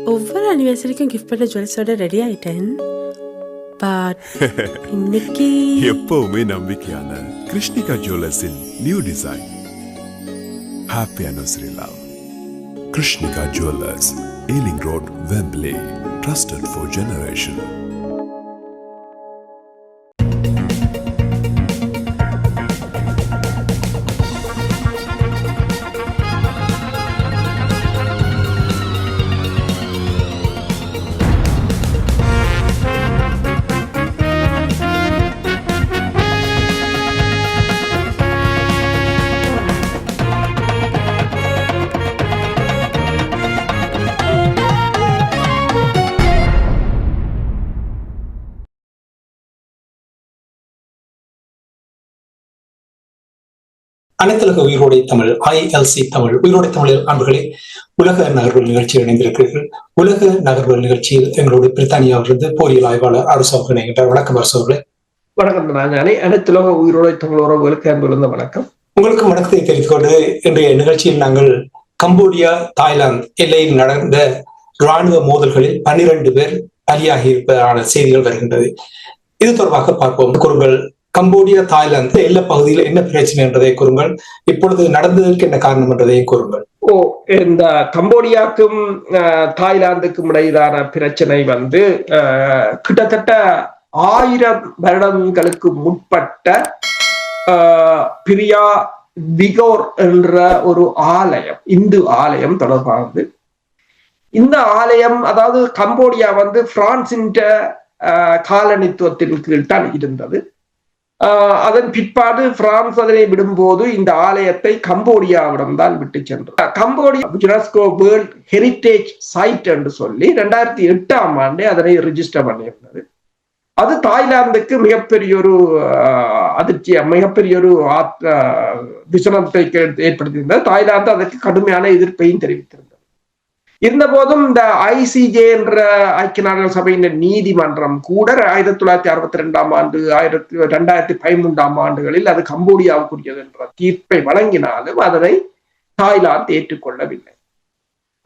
ஒவ்வொரு அனிவர்சரிக்கும் கிஃப்ட் பண்ண ஜுவல்ஸோட ரெடி ஆயிட்டேன். பட் இன்னைக்கு எப்பவுமே நம்பிக்கையான கிருஷ்ணிகா ஜுவல்லர்ஸின் new design. Happy anniversary love. Krishnika jewellers, Ealing Road, Wembley. Trusted for generation. அனைத்துலக உயிரோடை தமிழ் ILC தமிழ் உயிரோடை தமிழர் அன்பர்களே, உலக நகர்வுகள் நிகழ்ச்சியில் இணைந்திருக்கிறீர்கள். உலக நகர்வுகள் நிகழ்ச்சியில் எங்களோட பிரித்தானியாவிலிருந்து போரியல் ஆய்வாளர் அரசு அவர்கள் இணைகின்றார். வணக்கம் அரசு அவர்களே. வணக்கம். நான் அனைத்துலக உயிரோடை தமிழ் உறவுகளுக்கு அன்பிலிருந்து வணக்கம். உங்களுக்கு வணக்கத்தை தெரிவித்துக் கொண்டு இன்றைய நிகழ்ச்சியில் நாங்கள் கம்போடியா தாய்லாந்து எல்லையில் நடந்த இராணுவ மோதல்களில் 12 பேர் பலியாகி இருப்பதான செய்திகள் வருகின்றது. இது தொடர்பாக பார்ப்போம். கூறுங்கள், கம்போடியா தாய்லாந்து எல்லை பகுதியில் என்ன பிரச்சனை என்றதை கூறுங்கள். இப்பொழுது நடந்ததற்கு என்ன காரணம் என்றதையும் கூறுங்கள். இந்த கம்போடியாவுக்கும் தாய்லாந்துக்கும் இடையிலான பிரச்சனை கிட்டத்தட்ட 1000 வருடங்களுக்கு முற்பட்ட பிரியா விகோர் என்ற ஒரு ஆலயம், இந்து ஆலயம் தொடர்பானது. இந்த ஆலயம், அதாவது கம்போடியா பிரான்சின் காலனித்துவத்தின் கீழ் தான் இருந்தது. அதன் பிற்பாடு பிரான்ஸ் அதனை விடும்போது இந்த ஆலயத்தை கம்போடியாவிடம் தான் விட்டு சென்றார். Cambodia UNESCO world heritage side என்று சொல்லி 2008ஆம் ஆண்டே அதனை ரிஜிஸ்டர் பண்ணியிருந்தது. அது தாய்லாந்துக்கு மிகப்பெரிய ஒரு அதிர்ச்சி, மிகப்பெரிய ஒரு விசனத்தை ஏற்படுத்தியிருந்தது. தாய்லாந்து அதற்கு கடுமையான எதிர்ப்பையும் தெரிவித்திருந்தது. இருந்த போதும் இந்த ICJ என்ற ஐக்கிய நாடுகள் சபையின் நீதிமன்றம் கூட 1962ஆம் ஆண்டு 2013ஆம் ஆண்டுகளில் அது கம்போடியாவுக்குரியது என்ற தீர்ப்பை வழங்கினாலும் அதனை தாய்லாந்து ஏற்றுக்கொள்ளவில்லை.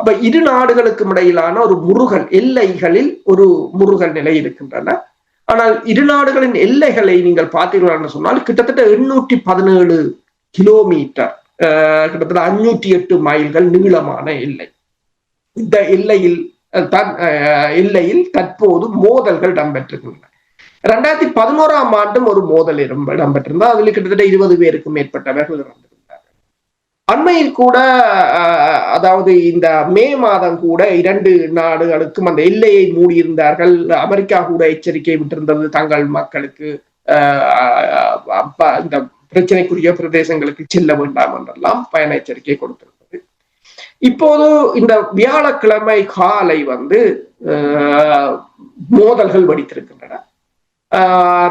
அப்ப இரு நாடுகளுக்கும் இடையிலான ஒரு முருகல், எல்லைகளில் ஒரு முருகல் நிலை இருக்கின்றன. ஆனால் இரு நாடுகளின் எல்லைகளை நீங்கள் பார்த்தீர்கள் சொன்னால் கிட்டத்தட்ட 817 கிலோமீட்டர், கிட்டத்தட்ட 508 மைல்கள் நீளமான எல்லை. இந்த எல்லையில் தற்போது மோதல்கள் இடம்பெற்றிருக்கின்றன. 2011ஆம் ஆண்டும் ஒரு மோதல் இடம்பெற்றிருந்தால் அதில் கிட்டத்தட்ட 20 பேருக்கும் மேற்பட்டவர்கள் இறந்திருந்தார்கள். அண்மையில் கூட, அதாவது இந்த மே மாதம் கூட 2 நாடுகளுக்கும் அந்த எல்லையை மூடியிருந்தார்கள். அமெரிக்கா கூட எச்சரிக்கை விட்டிருந்தது, தங்கள் மக்களுக்கு இந்த பிரச்சனைக்குரிய பிரதேசங்களுக்கு செல்ல வேண்டாம் என்றெல்லாம் பயண எச்சரிக்கை கொடுத்திருந்தது. இப்போது இந்த வியாழக்கிழமை காலை மோதல்கள் வெடித்திருக்கின்றன.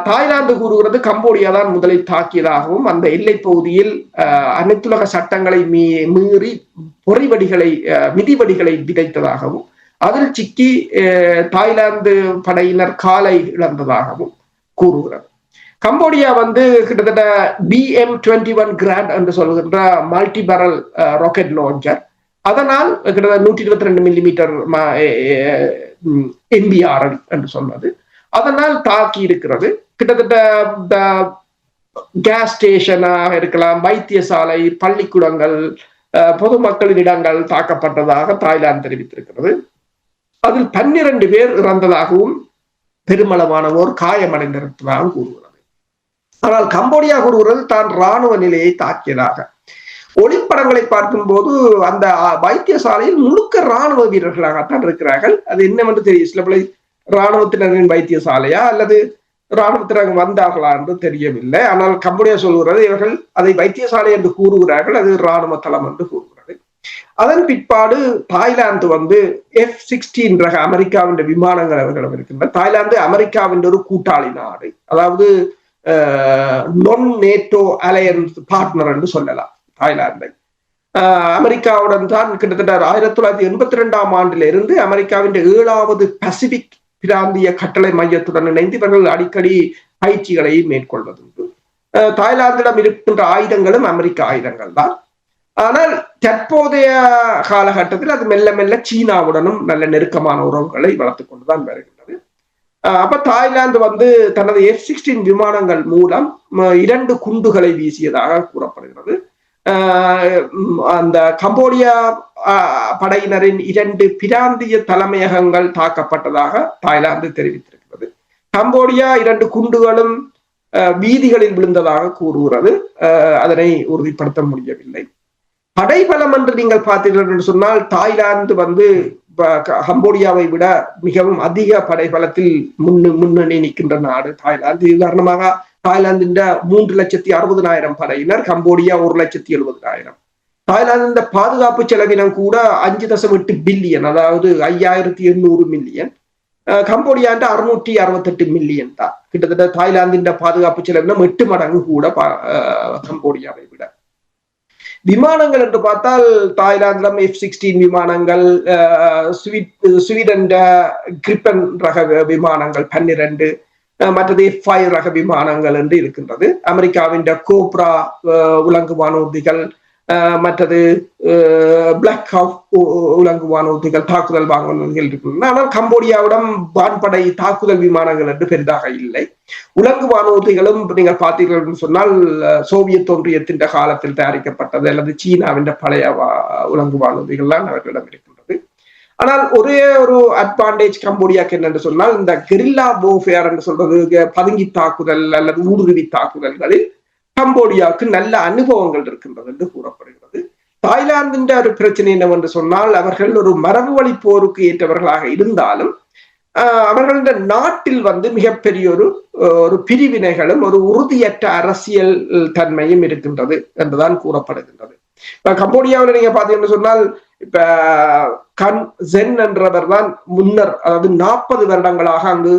தாய்லாந்து கூறுகிறது கம்போடியா தான் முதலில் தாக்கியதாகவும், அந்த எல்லை பகுதியில் அனைத்துலக சட்டங்களை மீறி மிதிவடிகளை விதைத்ததாகவும், அதில் சிக்கி தாய்லாந்து படையினர் காலை இழந்ததாகவும் கூறுகிறது. கம்போடியா கிட்டத்தட்ட BM-21 கிராண்ட் என்று சொல்கின்ற மல்டி பேரல் ராக்கெட் லான்ச்சர், அதனால் கிட்டத்தட்ட 122 மில்லிமீட்டர் MBR என்று சொன்னது, அதனால் தாக்கி இருக்கிறது. கிட்டத்தட்ட கேஸ் ஸ்டேஷனாக இருக்கலாம், வைத்தியசாலை, பள்ளிக்கூடங்கள், பொதுமக்களின் இடங்கள் தாக்கப்பட்டதாக தாய்லாந்து தெரிவித்திருக்கிறது. அதில் 12 பேர் இறந்ததாகவும் பெருமளவானவோர் காயமடைந்திருப்பதாகவும் கூறுகிறது. ஆனால் கம்போடியா கூறுகிறது தான் இராணுவ நிலையை தாக்கியதாக. ஒளிப்படங்களை பார்க்கும் போது அந்த வைத்தியசாலையில் முழுக்க இராணுவ வீரர்களாகத்தான் இருக்கிறார்கள். அது என்னவென்று தெரியும், சில பல இராணுவத்தினரின் வைத்தியசாலையா அல்லது இராணுவத்தினர் வந்தார்களா என்று தெரியவில்லை. ஆனால் கம்போடியா சொல்கிறது இவர்கள் அதை வைத்தியசாலை என்று கூறுகிறார்கள், அது இராணுவ தளம் என்று கூறுகிறது. அதன் பிற்பாடு தாய்லாந்து F-16 ரக அமெரிக்காவின் விமானங்கள் அவர்களிடம் இருக்கின்றன. தாய்லாந்து அமெரிக்காவின் ஒரு கூட்டாளி நாடு, அதாவது நான் நேட்டோ அலையன்ஸ் பார்ட்னர் என்று சொல்லலாம். தாய்லாந்தை அமெரிக்காவுடன் தான் கிட்டத்தட்ட 1982ஆம் ஆண்டிலிருந்து அமெரிக்காவின் 7வது பசிபிக் பிராந்திய கட்டளை மையத்துடன் இணைந்து இவர்கள் அடிக்கடி பயிற்சிகளை மேற்கொள்வதுண்டு. தாய்லாந்திடம் இருக்கின்ற ஆயுதங்களும் அமெரிக்க ஆயுதங்கள் தான். ஆனால் தற்போதைய காலகட்டத்தில் அது மெல்ல மெல்ல சீனாவுடனும் நல்ல நெருக்கமான உறவுகளை வளர்த்துக் கொண்டுதான் வருகின்றது. அப்ப தாய்லாந்து வந்து தனது F-16 விமானங்கள் மூலம் 2 குண்டுகளை வீசியதாக கூறப்படுகிறது. அந்த கம்போடியா படையினரின் 2 பிராந்திய தலைமையகங்கள் தாக்கப்பட்டதாக தாய்லாந்து தெரிவித்திருக்கிறது. கம்போடியா 2 குண்டுகளும் வீதிகளில் விழுந்ததாக கூறுகிறது. அதனை உறுதிப்படுத்த முடியவில்லை. படைபலம் என்று நீங்கள் பார்த்தீர்கள் என்று சொன்னால் தாய்லாந்து வந்து கம்போடியாவை விட மிகவும் அதிக படைபலத்தில் முன்னணி நிற்கின்ற நாடு தாய்லாந்து. உதாரணமாக தாய்லாந்தின் 3,60,000 படையினர், கம்போடியா 1,70,000. தாய்லாந்து பாதுகாப்பு செலவினம் கூட 5.8 பில்லியன், அதாவது 5,800 மில்லியன். கம்போடியா 668 மில்லியன் தான். கிட்டத்தட்ட தாய்லாந்தின் பாதுகாப்பு செலவினம் 8 மடங்கு கூட கம்போடியாவை விட. விமானங்கள் என்று பார்த்தால் தாய்லாந்திலும் F-16 விமானங்கள், ஸ்வீடன் கிரிப்பன் ரக விமானங்கள் 12, மற்றது F-5 ரக விமானங்கள் என்று இருக்கின்றது. அமெரிக்காவின் கோப்ரா உலங்கு வானூர்திகள், மற்றது பிளாக் ஹாக் உலங்கு வானூர்திகள், தாக்குதல் வானூர்திகள் இருக்கின்றன. ஆனால் கம்போடியாவிடம் வான்படை தாக்குதல் விமானங்கள் என்று பெரிதாக இல்லை. உலங்கு வானூர்திகளும் நீங்கள் பார்த்தீர்கள் சொன்னால் சோவியத் ஒன்றியத்தின் காலத்தில் தயாரிக்கப்பட்டது அல்லது சீனாவின் பழைய உலங்கு வானூர்திகள்லாம் அவர்களிடம் இருக்கின்றது. ஆனால் ஒரே ஒரு அட்வான்டேஜ் கம்போடியாக்கு என்னென்று சொன்னால், இந்த கெரில்லா வார்ஃபேர் என்று சொல்றது, பதுங்கி தாக்குதல் அல்லது ஊடுருவி தாக்குதல்களில் கம்போடியாவுக்கு நல்ல அனுபவங்கள் இருக்கின்றது என்று கூறப்படுகிறது. தாய்லாந்தின் ஒரு பிரச்சனை என்னவென்று சொன்னால், அவர்கள் ஒரு மரபு வழி போருக்கு ஏற்றவர்களாக இருந்தாலும் அவர்களுடைய நாட்டில் வந்து மிகப்பெரிய ஒரு பிரிவினைகளும் ஒரு உறுதியற்ற அரசியல் தன்மையும் இருக்கின்றது என்றுதான் கூறப்படுகின்றது. இப்ப கம்போடியாவில் நீங்க பாத்தீங்கன்னு சொன்னால், இப்ப கன் ஜென் என்றவர் தான் முன்னர், அதாவது 40 வருடங்களாக அங்கு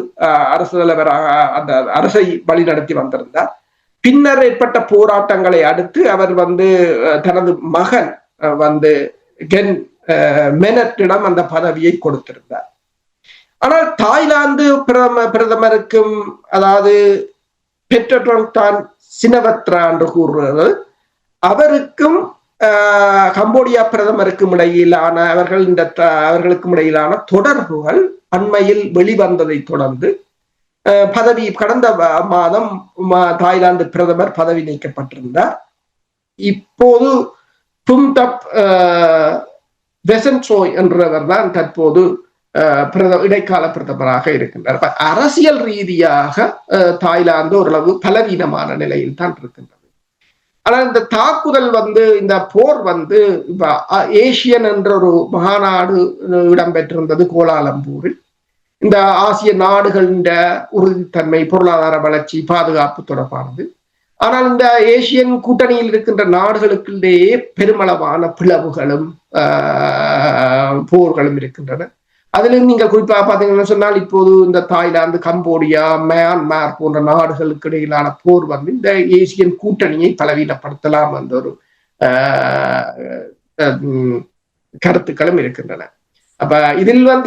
அரசு தலைவராக அந்த அரசை வழிநடத்தி வந்திருந்தார். பின்னர் ஏற்பட்ட போராட்டங்களை அடுத்து அவர் வந்து தனது மகன் வந்து கென் மெனட்டிடம் அந்த பதவியை கொடுத்திருந்தார். ஆனால் தாய்லாந்து பிரதமருக்கும், அதாவது பெட்ரோடான் சினவத்ரா என்று கூறுவது, அவருக்கும் கம்போடியா பிரதமருக்கும் இடையிலான அவர்களுக்கும் இடையிலான தொடர்புகள் அண்மையில் வெளிவந்ததை தொடர்ந்து கடந்த மாதம் தாய்லாந்து பிரதமர் பதவி நீக்கப்பட்டிருந்தார். இப்போது பும்தப் வெசன்ட்ரோய் என்றவர் தான் தற்போது இடைக்கால பிரதமராக இருக்கின்றார். அரசியல் ரீதியாக தாய்லாந்து ஓரளவு பலவீனமான நிலையில் தான் இருக்கின்றது. ஆனால் இந்த தாக்குதல் வந்து, இந்த போர் வந்து ஏசியன் என்ற ஒரு மகாநாடு இடம்பெற்றிருந்தது கோலாலம்பூரில். இந்த ஆசிய நாடுகளின் உறுதித்தன்மை, பொருளாதார வளர்ச்சி, பாதுகாப்பு தொடர்பானது. ஆனால் இந்த ஏசியன் கூட்டணியில் இருக்கின்ற நாடுகளுக்குள்ளேயே பெருமளவான பிளவுகளும் போர்களும் இருக்கின்றன. அதிலும் நீங்கள் குறிப்பாக பார்த்தீங்கன்னா சொன்னால், இப்போது இந்த தாய்லாந்து, கம்போடியா, மியான்மர் போன்ற நாடுகளுக்கு இடையிலான போர் வந்து இந்த ஏசியன் கூட்டணியை பலவீனப்படுத்தலாம் என்ற ஒரு கருத்துக்களும் இருக்கின்றன. அப்ப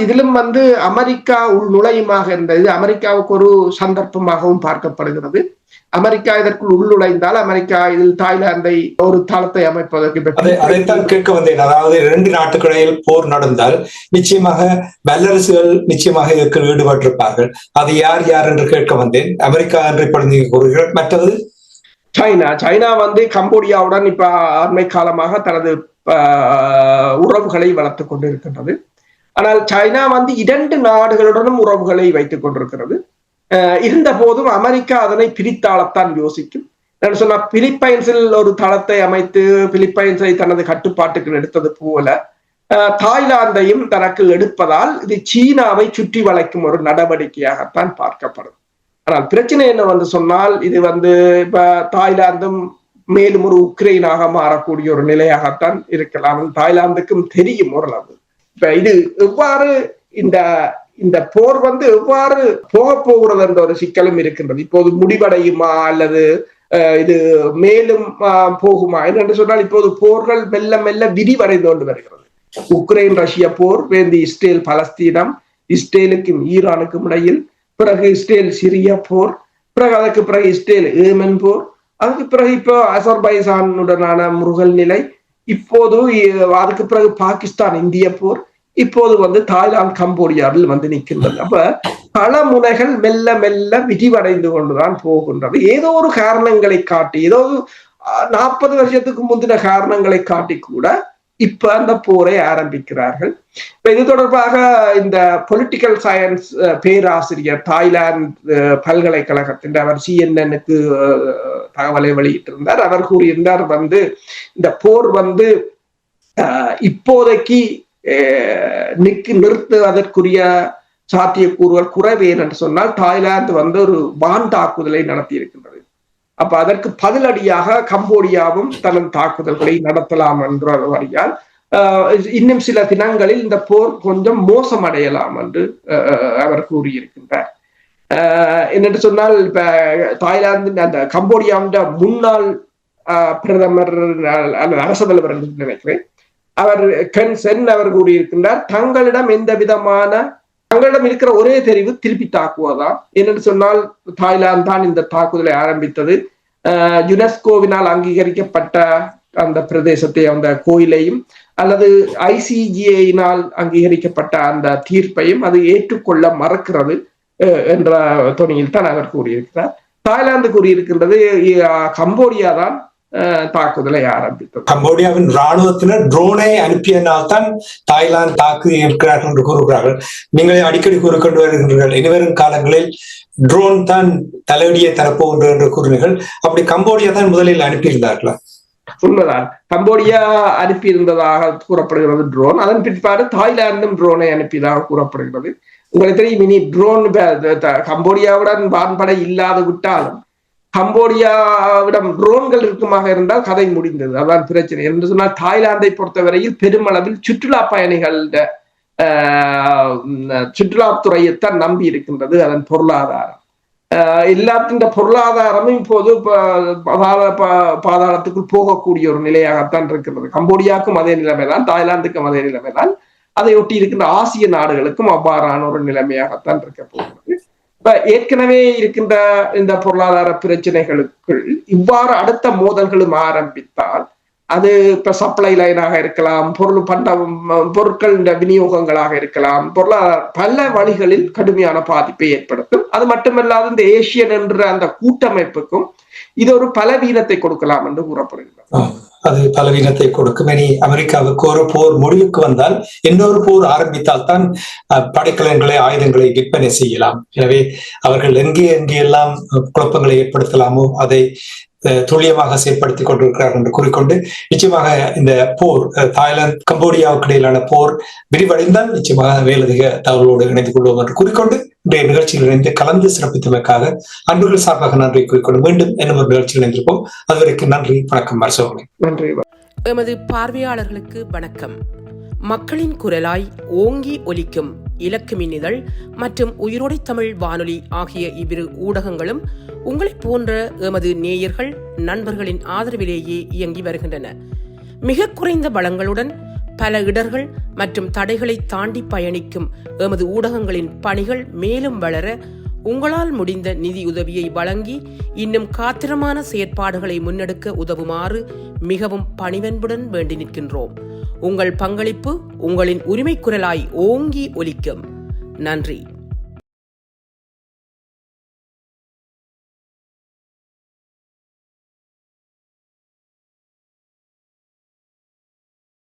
இதிலும் வந்து அமெரிக்கா உள் நுழையுமாக இருந்தது. அமெரிக்காவுக்கு ஒரு சந்தர்ப்பமாகவும் பார்க்கப்படுகிறது. அமெரிக்கா இதற்குள் உள்நுழைந்தால் அமெரிக்கா இதில் தாய்லாந்தை ஒரு தளத்தை அமைப்பதற்கு அதைத்தான் கேட்க வந்தேன். அதாவது 2 நாட்டுக்கிடையில் போர் நடந்தால் நிச்சயமாக வல்லரசுகள் நிச்சயமாக இதற்கு ஈடுபட்டிருப்பார்கள். அது யார் யார் என்று கேட்க வந்தேன். அமெரிக்கா என்று கூறுகிறார். மற்றது சைனா வந்து கம்போடியாவுடன் இப்ப அண்மை காலமாக தனது உறவுகளை வளர்த்துக் கொண்டிருக்கின்றது. ஆனால் சைனா வந்து 2 நாடுகளுடனும் உறவுகளை வைத்துக் கொண்டிருக்கிறது. இருந்த போதும் அமெரிக்கா அதனை பிரித்தாளத்தான் யோசிக்கும். நான் சொன்ன பிலிப்பைன்ஸில் ஒரு தளத்தை அமைத்து பிலிப்பைன்ஸை தனது கட்டுப்பாட்டுக்கு எடுத்தது போல தாய்லாந்தையும் தனக்கு எடுப்பதால் இது சீனாவை சுற்றி வளைக்கும் ஒரு நடவடிக்கையாகத்தான் பார்க்கப்படும். ஆனால் பிரச்சனை என்ன வந்து சொன்னால், இது வந்து இப்ப தாய்லாந்தும் மேலும் ஒரு உக்ரைனாக மாறக்கூடிய ஒரு நிலையாகத்தான் இருக்கலாம். தாய்லாந்துக்கும் தெரியும் ஓரளவு. இப்ப இது எவ்வாறு இந்த போர் வந்து எவ்வாறு போகிறது என்ற ஒரு சிக்கலும் இருக்கின்றது. இப்போது முடிவடையுமா அல்லது இது மேலும் போகுமா என்று சொன்னால், இப்போது போர்கள் மெல்ல மெல்ல விரிவடைந்து கொண்டு வருகிறது. உக்ரைன் ரஷ்ய போர், வேந்து இஸ்ரேல் பலஸ்தீனம், இஸ்ரேலுக்கும் ஈரானுக்கும் இடையில், பிறகு இஸ்ரேல் சிரியா போர், பிறகு அதற்கு பிறகு இஸ்ரேல் ஏமன் போர், அதுக்கு பிறகு இப்போ அசர்பைசானுடனான முருகல் நிலை, இப்போது அதுக்கு பிறகு பாகிஸ்தான் இந்திய போர், இப்போது தாய்லாந்து கம்போடியாவில் நிற்கின்றது. அப்ப பல முனைகள் மெல்ல மெல்ல விரிவடைந்து கொண்டுதான் போகின்றது. ஏதோ ஒரு காரணங்களை காட்டி, ஏதோ 40 வருஷத்துக்கு முந்தின காரணங்களை காட்டி கூட இப்ப அந்த போரை ஆரம்பிக்கிறார்கள். இப்ப இது தொடர்பாக இந்த பொலிட்டிக்கல் சயின்ஸ் பேராசிரியர் தாய்லாந்து பல்கலைக்கழகத்தின் அவர் CNN-க்கு தகவலை வெளியிட்டிருந்தார். அவர் கூறியிருந்தார் இந்த போர் இப்போதைக்கு நிறுத்துவதற்குரிய சாத்தியக்கூறுகள் குறைவே என்று சொன்னால் தாய்லாந்து ஒரு வான் தாக்குதலை நடத்தி இருக்கின்றது. அப்ப அதற்கு பதிலடியாக கம்போடியாவும் தனது தாக்குதல்களை நடத்தலாம் என்ற வழியால் இன்னும் சில தினங்களில் இந்த போர் கொஞ்சம் மோசமடையலாம் என்று அவர் கூறியிருக்கின்றார். என்னென்று சொன்னால் இப்ப தாய்லாந்து அந்த கம்போடியாவின் முன்னாள் பிரதமர் அல்லது அரசு தலைவர் என்று நினைக்கிறேன், அவர் கென் சென் அவர் கூறியிருக்கின்றார், தங்களிடம் இருக்கிற ஒரே தெரிவு திருப்பி தாக்குவதுதான். என்னென்னு சொன்னால் தாய்லாந்து தான் இந்த தாக்குதலை ஆரம்பித்தது. யுனெஸ்கோவினால் அங்கீகரிக்கப்பட்ட அந்த பிரதேசத்தை, அந்த கோயிலையும் அல்லது ICJ-யினால் அங்கீகரிக்கப்பட்ட அந்த தீர்ப்பையும் அது ஏற்றுக்கொள்ள மறுக்கிறது என்ற தொனியில் தான் அவர் கூறியிருக்கிறார். தாய்லாந்து கூறியிருக்கின்றது கம்போடியா தான் தாக்குதலை ஆரம்பித்தது. கம்போடியாவின் ராணுவத்தினர் ட்ரோனை அனுப்பியனால் தான் தாய்லாந்து தாக்கி இருக்கிறார்கள் என்று கூறுகிறார்கள். நீங்களே அடிக்கடி கூறிக்கொண்டு வருகின்றீர்கள், இனிவரும் காலங்களில் ட்ரோன் தான் தலையடியை தரப்போகின்ற என்று கூறினீர்கள். அப்படி கம்போடியா தான் முதலில் அனுப்பியிருந்தார்களா? உண்மைதான், கம்போடியா அனுப்பியிருந்ததாக கூறப்படுகிறது ட்ரோன். அதன் பிற்பாடு தாய்லாந்தும் ட்ரோனை அனுப்பியதாக கூறப்படுகிறது. உங்களுக்கு தெரியும், இனி ட்ரோன் கம்போடியாவுடன் வான்படை இல்லாது விட்டாலும் கம்போடியாவிடம் ட்ரோன்கள் இருக்குமாக இருந்தால் கதை முடிந்தது. அதான் பிரச்சனை. என்று சொன்னால் தாய்லாந்தை பொறுத்தவரையில் பெருமளவில் சுற்றுலா பயணிகள் சுற்றுலாத்துறையைத்தான் நம்பி இருக்கின்றது. அதன் பொருளாதாரம் எல்லாத்தின் பொருளாதாரமும் இப்போது பாதாளத்துக்குள் போகக்கூடிய ஒரு நிலையாகத்தான் இருக்கிறது. கம்போடியாவுக்கும் அதே நிலைமைதான், தாய்லாந்துக்கும் அதே நிலைமைதான், அதை ஒட்டி இருக்கின்ற ஆசிய நாடுகளுக்கும் அவ்வாறான ஒரு நிலைமையாகத்தான் இருக்க போகிறது. ஏற்கனவே இருக்கின்ற இந்த பொருளாதார பிரச்சனைகளுக்குள் இவ்வாறு அடுத்த மோதல்களும் ஆரம்பித்தால் அது இப்ப சப்ளை லைனாக இருக்கலாம், பொருட்கள் விநியோகங்களாக இருக்கலாம், பொருளாதார பல வழிகளில் கடுமையான பாதிப்பை ஏற்படுத்தும். அது மட்டுமல்லாது இந்த ஏசியன் என்ற அந்த கூட்டமைப்புக்கும் இது ஒரு பலவீனத்தை கொடுக்கலாம் என்று கூறப்படுகிறது. அது பலவீனத்தை கொடுக்கும். இனி அமெரிக்காவுக்கு ஒரு போர் முடிவுக்கு வந்தால் இன்னொரு போர் ஆரம்பித்தால் தான் படைக்கலன்களை, ஆயுதங்களை விற்பனை செய்யலாம். எனவே அவர்கள் எங்கெல்லாம் குழப்பங்களை ஏற்படுத்தலாமோ அதை துல்லியமாக செயற்படுத்திக் கொண்டிருக்கிறார்கள் என்று கூறிக்கொண்டு, நிச்சயமாக இந்த போர் தாய்லாந்து கம்போடியாவுக்கு இடையிலான போர் விரிவடைந்தால் நிச்சயமாக மேலதிக தகவலோடு இணைந்து கொள்வோம் என்று கூறிக்கொண்டு இன்றைய நிகழ்ச்சியில் இணைந்து கலந்து சிறப்பித்தமைக்காக அன்பர்கள் சார்பாக நன்றி கூறிக்கொண்டு மீண்டும் இன்னும் ஒரு நிகழ்ச்சியில் இணைந்திருப்போம். அதுவரைக்கும் நன்றி, வணக்கம். மருசோகனை நன்றி. எமது பார்வையாளர்களுக்கு வணக்கம். மக்களின் குரலாய் ஓங்கி ஒலிக்கும் இலக்கு மின்னிதழ் மற்றும் உயிரோடை தமிழ் வானொலி ஆகிய இவ்விரு ஊடகங்களும் உங்களைப் போன்ற எமது நேயர்கள், நண்பர்களின் ஆதரவிலேயே இயங்கி வருகின்றன. மிக குறைந்த வளங்களுடன் பல இடர்கள் மற்றும் தடைகளை தாண்டி பயணிக்கும் எமது ஊடகங்களின் பணிகள் மேலும் வளர உங்களால் முடிந்த நிதியுதவியை வழங்கி இன்னும் காத்திரமான செயற்பாடுகளை முன்னெடுக்க உதவுமாறு மிகவும் பணிவன்புடன் வேண்டி நிற்கின்றோம். உங்கள் பங்களிப்பு உங்களின் உரிமை குரலாய் ஓங்கி ஒலிக்கும். நன்றி.